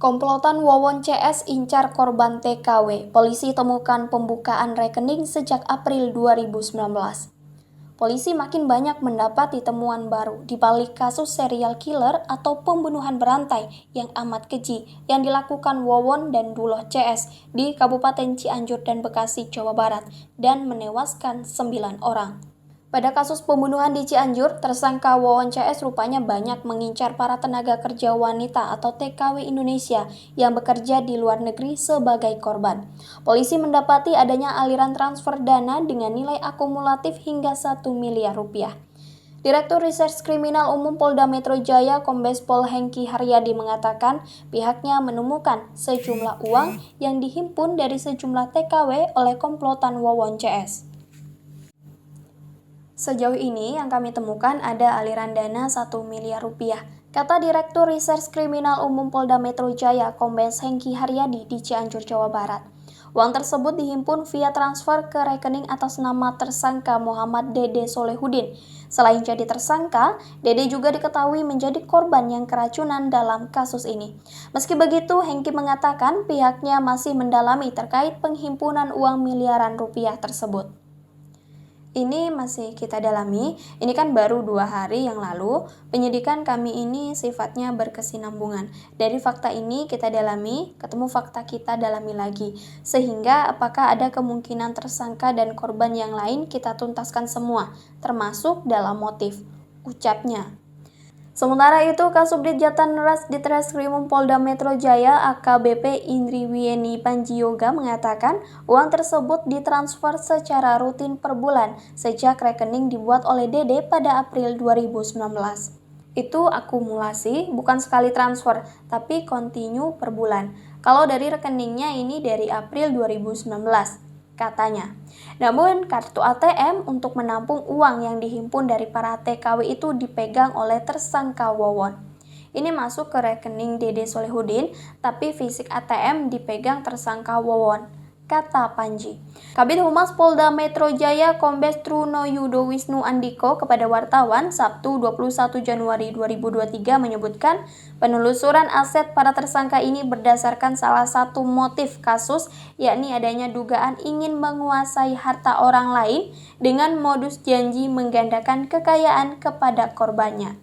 Komplotan Wawon CS incar korban TKW. Polisi temukan pembukaan rekening sejak April 2019. Polisi makin banyak mendapati temuan baru di balik kasus serial killer atau pembunuhan berantai yang amat keji yang dilakukan Wawon dan Duloh CS di Kabupaten Cianjur dan Bekasi, Jawa Barat dan menewaskan 9 orang. Pada kasus pembunuhan di Cianjur, tersangka Wawon CS rupanya banyak mengincar para tenaga kerja wanita atau TKW Indonesia yang bekerja di luar negeri sebagai korban. Polisi mendapati adanya aliran transfer dana dengan nilai akumulatif hingga 1 miliar rupiah. Direktur Reserse Kriminal Umum Polda Metro Jaya Kombes Pol Hengki Haryadi mengatakan pihaknya menemukan sejumlah uang yang dihimpun dari sejumlah TKW oleh komplotan Wawon CS. Sejauh ini yang kami temukan ada aliran dana 1 miliar rupiah, kata Direktur Reserse Kriminal Umum Polda Metro Jaya Kombes Hengki Haryadi di Cianjur, Jawa Barat. Uang tersebut dihimpun via transfer ke rekening atas nama tersangka Muhammad Dede Solehudin. Selain jadi tersangka, Dede juga diketahui menjadi korban yang keracunan dalam kasus ini. Meski begitu, Hengki mengatakan pihaknya masih mendalami terkait penghimpunan uang miliaran rupiah tersebut. Ini masih kita dalami, ini kan baru 2 hari yang lalu, penyidikan kami ini sifatnya berkesinambungan. Dari fakta ini kita dalami, ketemu fakta kita dalami lagi. Sehingga apakah ada kemungkinan tersangka dan korban yang lain kita tuntaskan semua, termasuk dalam motif, ucapnya. Sementara itu, Kasubdit Jatan Ras Ditreskrimum Polda Metro Jaya AKBP Indriwieni Panjioga mengatakan uang tersebut ditransfer secara rutin per bulan sejak rekening dibuat oleh Dede pada April 2019. Itu akumulasi, bukan sekali transfer, tapi kontinu per bulan. Kalau dari rekeningnya ini dari April 2019. Katanya. Namun, kartu ATM untuk menampung uang yang dihimpun dari para TKW itu dipegang oleh tersangka Wawon. Ini masuk ke rekening Dede Solehudin, tapi fisik ATM dipegang tersangka Wawon, kata Panji. Kabid Humas Polda Metro Jaya Kombes Truno Yudo Wisnu Andiko kepada wartawan Sabtu 21 Januari 2023 menyebutkan penelusuran aset para tersangka ini berdasarkan salah satu motif kasus, yakni adanya dugaan ingin menguasai harta orang lain dengan modus janji menggandakan kekayaan kepada korbannya.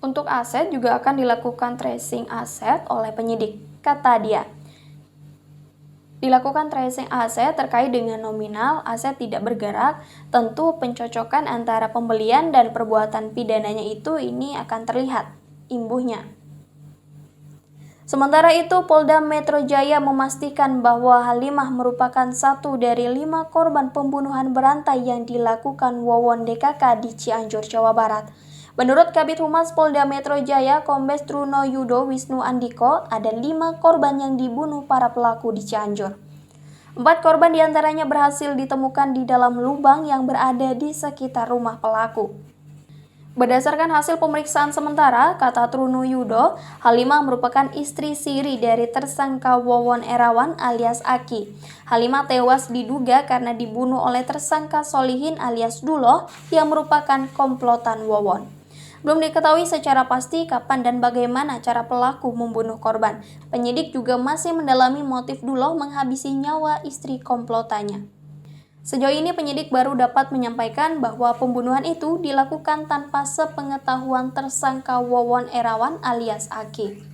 Untuk aset juga akan dilakukan tracing aset oleh penyidik, kata dia. Dilakukan tracing aset terkait dengan nominal aset tidak bergerak, tentu pencocokan antara pembelian dan perbuatan pidananya ini akan terlihat imbuhnya. Sementara itu, Polda Metro Jaya memastikan bahwa Halimah merupakan satu dari 5 korban pembunuhan berantai yang dilakukan Wawon DKK di Cianjur, Jawa Barat. Menurut Kabid Humas Polda Metro Jaya Kombes Truno Yudo Wisnu Andiko, ada 5 korban yang dibunuh para pelaku di Cianjur. 4 korban diantaranya berhasil ditemukan di dalam lubang yang berada di sekitar rumah pelaku. Berdasarkan hasil pemeriksaan sementara, kata Truno Yudo, Halimah merupakan istri siri dari tersangka Wawon Erawan alias Aki. Halimah tewas diduga karena dibunuh oleh tersangka Solihin alias Duloh yang merupakan komplotan Wawon. Belum diketahui secara pasti kapan dan bagaimana cara pelaku membunuh korban. Penyidik juga masih mendalami motif Duloh menghabisi nyawa istri komplotannya. Sejauh ini penyidik baru dapat menyampaikan bahwa pembunuhan itu dilakukan tanpa sepengetahuan tersangka Wawon Erawan alias Aki.